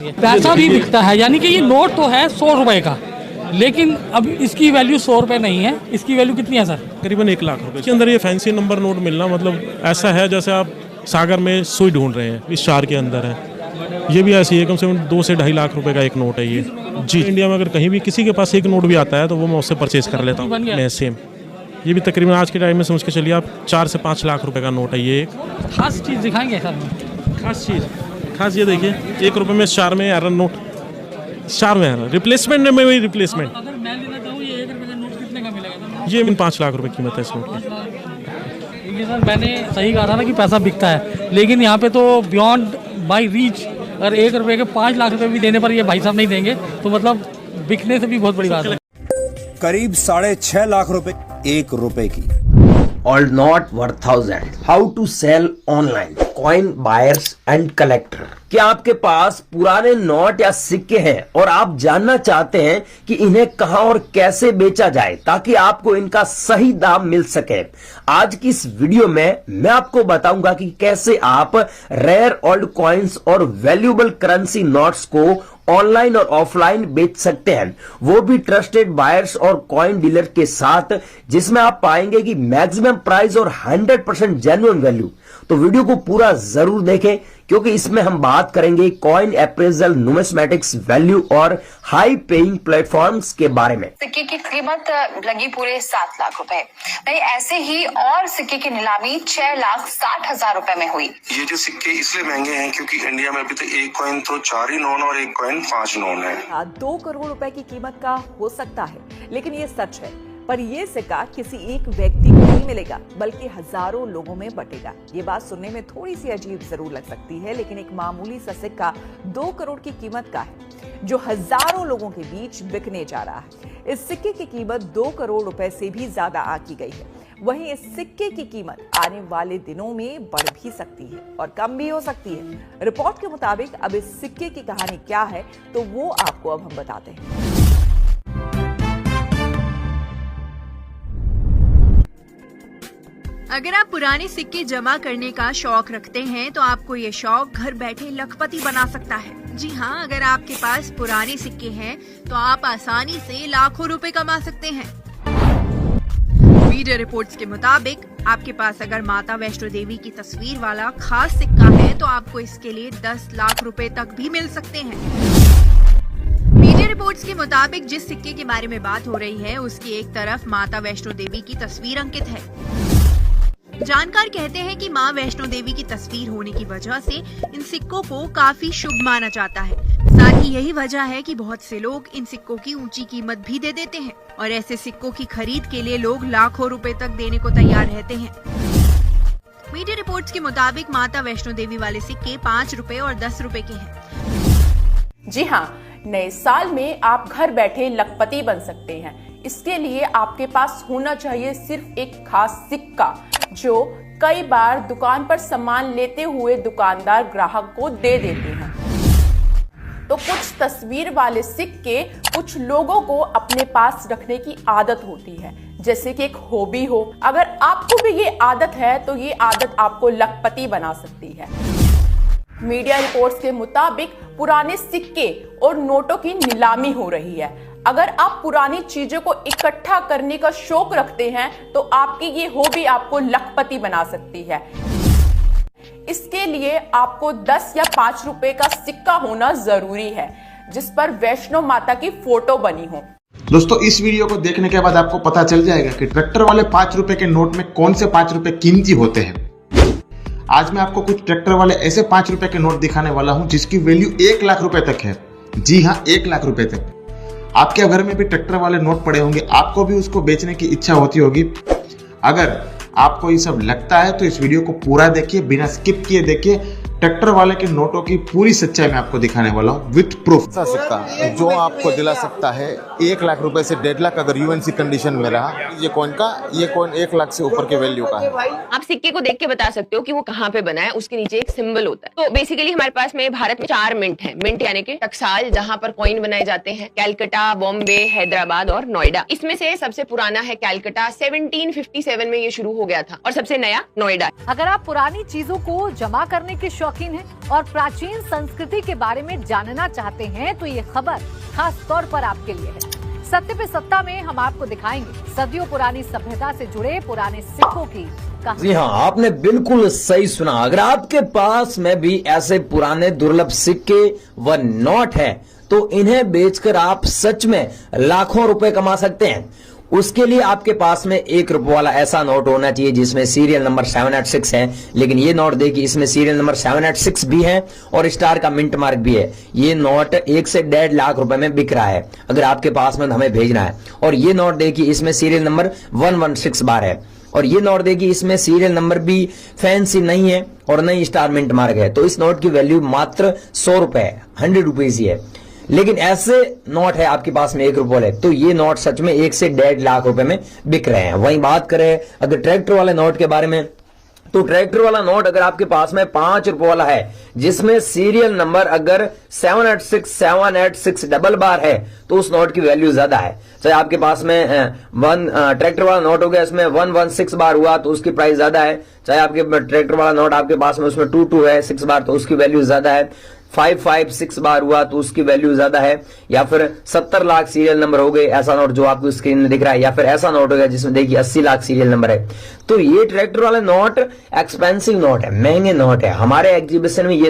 पैसा भी बिकता है, यानी कि ये नोट तो है 100 रुपए का, लेकिन अब इसकी वैल्यू 100 रुपए नहीं है। इसकी वैल्यू कितनी है सर? करीबन 1 लाख रुपए। इसके अंदर ये फैंसी नंबर नोट मिलना मतलब ऐसा है जैसे आप सागर में सुई ढूंढ रहे हैं, इस शहर के अंदर है। ये भी ऐसी है, कम से कम 2 से 2.5 लाख रुपए का एक नोट है ये जी। इंडिया में अगर कहीं भी किसी के पास एक नोट भी आता है तो वो मैं उससे परचेज कर लेता हूँ सेम। ये भी तकरीबन आज के टाइम में समझ के चलिए आप 4 से 5 लाख रुपए का नोट है ये। एक खास चीज़ दिखाएंगे सर? खास चीज़, खास ये देखिए 1 रुपये में 4 में एरन नोट, 4 में एरन रिप्लेसमेंट में वही रिप्लेसमेंट। अगर मैं लेना चाहूँ ये 1 रुपये का नोट कितने का मिलेगा? ये 5 लाख रुपए कीमत है इस नोट की। देखिए सर, मैंने सही कहा था ना कि पैसा बिकता है, लेकिन यहाँ पे तो बियॉन्ड बाई रीच, अगर 1 रुपये के 5 लाख रुपए भी देने पर ये भाई साहब नहीं देंगे तो मतलब बिकने से भी बहुत बड़ी बात है। करीब 6.5 लाख रुपए 1 रुपए की। Old note worth 1000. How to sell online? Coin buyers and collector. क्या आपके पास पुराने नोट या सिक्के हैं और आप जानना चाहते हैं कि इन्हें कहां और कैसे बेचा जाए ताकि आपको इनका सही दाम मिल सके? आज की इस वीडियो में मैं आपको बताऊंगा कि कैसे आप रेयर ओल्ड कॉइन्स और वैल्यूएबल करेंसी नोट्स को ऑनलाइन और ऑफलाइन बेच सकते हैं, वो भी ट्रस्टेड बायर्स और कॉइन डीलर के साथ, जिसमें आप पाएंगे कि मैक्सिमम प्राइस और 100% जेन्युइन वैल्यू। तो वीडियो को पूरा जरूर देखें क्योंकि इसमें हम बात करेंगे कॉइन अप्रेजल, नुमिस्मेटिक्स वैल्यू और हाई पेइंग प्लेटफॉर्म्स के बारे में। सिक्के की कीमत लगी पूरे 7 लाख रुपए। नहीं, ऐसे ही और सिक्के की नीलामी 6,60,000 रुपए में हुई। ये जो सिक्के इसलिए महंगे हैं क्योंकि इंडिया में अभी तक एक कॉइन तो 4 ही नॉन और एक कॉइन 5 नॉन है। 2 करोड़ रुपए की कीमत का हो सकता है, लेकिन ये सच है। पर ये सिक्का किसी एक व्यक्ति को नहीं मिलेगा बल्कि हजारों लोगों में बटेगा। ये बात सुनने में थोड़ी सी अजीब जरूर लग सकती है, लेकिन एक मामूली सा सिक्का 2 करोड़ की कीमत का है जो हजारों लोगों के बीच बिकने जा रहा है। इस सिक्के की कीमत 2 करोड़ रुपए से भी ज्यादा आंकी गई है। वहीं इस सिक्के की कीमत आने वाले दिनों में बढ़ भी सकती है और कम भी हो सकती है। रिपोर्ट के मुताबिक अब इस सिक्के की कहानी क्या है तो वो आपको अब हम बताते हैं। अगर आप पुराने सिक्के जमा करने का शौक रखते हैं तो आपको ये शौक घर बैठे लखपति बना सकता है। जी हाँ, अगर आपके पास पुराने सिक्के हैं तो आप आसानी से लाखों रुपए कमा सकते हैं। मीडिया रिपोर्ट्स के मुताबिक आपके पास अगर माता वैष्णो देवी की तस्वीर वाला खास सिक्का है तो आपको इसके लिए 10 लाख रुपए तक भी मिल सकते हैं। मीडिया रिपोर्ट्स के मुताबिक जिस सिक्के के बारे में बात हो रही है उसकी एक तरफ माता वैष्णो देवी की तस्वीर अंकित है। जानकार कहते हैं कि मां वैष्णो देवी की तस्वीर होने की वजह से इन सिक्कों को काफी शुभ माना जाता है। साथ ही यही वजह है कि बहुत से लोग इन सिक्कों की ऊंची कीमत भी दे देते हैं और ऐसे सिक्कों की खरीद के लिए लोग लाखों रुपए तक देने को तैयार रहते हैं। मीडिया रिपोर्ट्स के मुताबिक माता वैष्णो देवी वाले सिक्के 5 रुपए और 10 रुपए के हैं। जी हाँ, नए साल में आप घर बैठे लखपति बन सकते हैं। इसके लिए आपके पास होना चाहिए सिर्फ एक खास सिक्का जो कई बार दुकान पर सामान लेते हुए दुकानदार ग्राहक को दे देते हैं। तो कुछ तस्वीर वाले सिक्के कुछ लोगों को अपने पास रखने की आदत होती है, जैसे कि एक हॉबी हो। अगर आपको भी ये आदत है तो ये आदत आपको लखपति बना सकती है। मीडिया रिपोर्ट्स के मुताबिक पुराने सिक्के और नोटों की नीलामी हो रही है। अगर आप पुरानी चीजों को इकट्ठा करने का शौक रखते हैं तो आपकी ये हॉबी आपको लखपति बना सकती है। इसके लिए आपको 10 या 5 रुपए का सिक्का होना जरूरी है जिस पर वैष्णो माता की फोटो बनी हो। दोस्तों, इस वीडियो को देखने के बाद आपको पता चल जाएगा कि ट्रैक्टर वाले 5 रुपए के नोट में कौन से 5 रुपए कीमती होते हैं। आज मैं आपको कुछ ट्रैक्टर वाले ऐसे 5 रुपए के नोट दिखाने वाला हूं जिसकी वैल्यू 1 लाख रुपए तक है। जी हाँ, 1 लाख रुपए तक। आपके घर में भी ट्रैक्टर वाले नोट पड़े होंगे, आपको भी उसको बेचने की इच्छा होती होगी। अगर आपको ये सब लगता है तो इस वीडियो को पूरा देखिए, बिना स्किप किए देखिए। ट्रैक्टर वाले के नोटों की पूरी सच्चाई मैं आपको दिखाने वाला हूँ विथ प्रूफ। ऐसा सिक्का जो आपको दिला सकता है 1 लाख रुपए से 1.5 लाख अगर यूएनसी कंडीशन में रहा। ये कॉइन 1 लाख से ऊपर के वैल्यू का है। आप सिक्के को देख के बता सकते हो कि वो कहाँ पे बना है, उसके नीचे एक सिंबल होता है। तो बेसिकली हमारे पास में भारत में 4 मिंट है। मिंट यानी कि टकसाल, जहाँ पर कॉइन बनाए जाते हैं, कैलकाटा, बॉम्बे, हैदराबाद और नोएडा। इसमें से सबसे पुराना है कैलकाटा, 1757 में ये शुरू हो गया था और सबसे नया नोएडा। अगर आप पुरानी चीजों को जमा करने के शौक शौकीन हैं और प्राचीन संस्कृति के बारे में जानना चाहते हैं तो ये खबर खास तौर पर आपके लिए है। सत्य पे सत्ता में हम आपको दिखाएंगे सदियों पुरानी सभ्यता से जुड़े पुराने सिक्कों की कहानी। जी हाँ, आपने बिल्कुल सही सुना। अगर आपके पास में भी ऐसे पुराने दुर्लभ सिक्के व नोट हैं तो इन्हें बेचकर आप सच में लाखों रुपए कमा सकते हैं। उसके लिए आपके पास में 1 रुपए वाला ऐसा नोट होना चाहिए जिसमें सीरियल नंबर 786 है। लेकिन ये नोट देखिए, इसमें सीरियल नंबर 786 भी है और स्टार का मिंट मार्क भी है। ये नोट 1 से 1.5 लाख रुपए में बिक रहा है। अगर आपके पास में हमें भेजना है। और ये नोट देखिए, इसमें सीरियल नंबर 116 बार है। और ये नोट देखिए, इसमें सीरियल नंबर भी फैंसी नहीं है और नहीं स्टार मिंट मार्क है। तो इस नोट की वैल्यू मात्र 100 रुपए है, 100 रुपीज ही है। लेकिन ऐसे नोट है आपके पास में 1 रुपए वाले, तो ये नोट सच में 1 से 1.5 लाख रुपए में बिक रहे हैं। वहीं बात करें अगर ट्रैक्टर वाले नोट के बारे में, तो ट्रैक्टर वाला नोट अगर आपके पास में 5 रुपए वाला है जिसमें सीरियल नंबर अगर 786 डबल बार है तो उस नोट की वैल्यू ज्यादा है। चाहे आपके पास में ट्रैक्टर वाला नोट हो गया, इसमें 116 बार हुआ तो उसकी प्राइस ज्यादा है। चाहे आपके ट्रैक्टर वाला नोट आपके पास में उसमें 22 है 6 बार तो उसकी वैल्यू ज्यादा है। 556 बार हुआ तो उसकी वैल्यू ज्यादा है। या फिर 70 लाख सीरियल नंबर हो गए, ऐसा नोट जो आपको स्क्रीन में दिख रहा है। या फिर ऐसा नोट हो गया जिसमें देखिए 80 लाख सीरियल नंबर है। तो ये ट्रैक्टर वाले नोट एक्सपेंसिव नोट है, महंगे नोट है। हमारे एग्जीबिशन में ये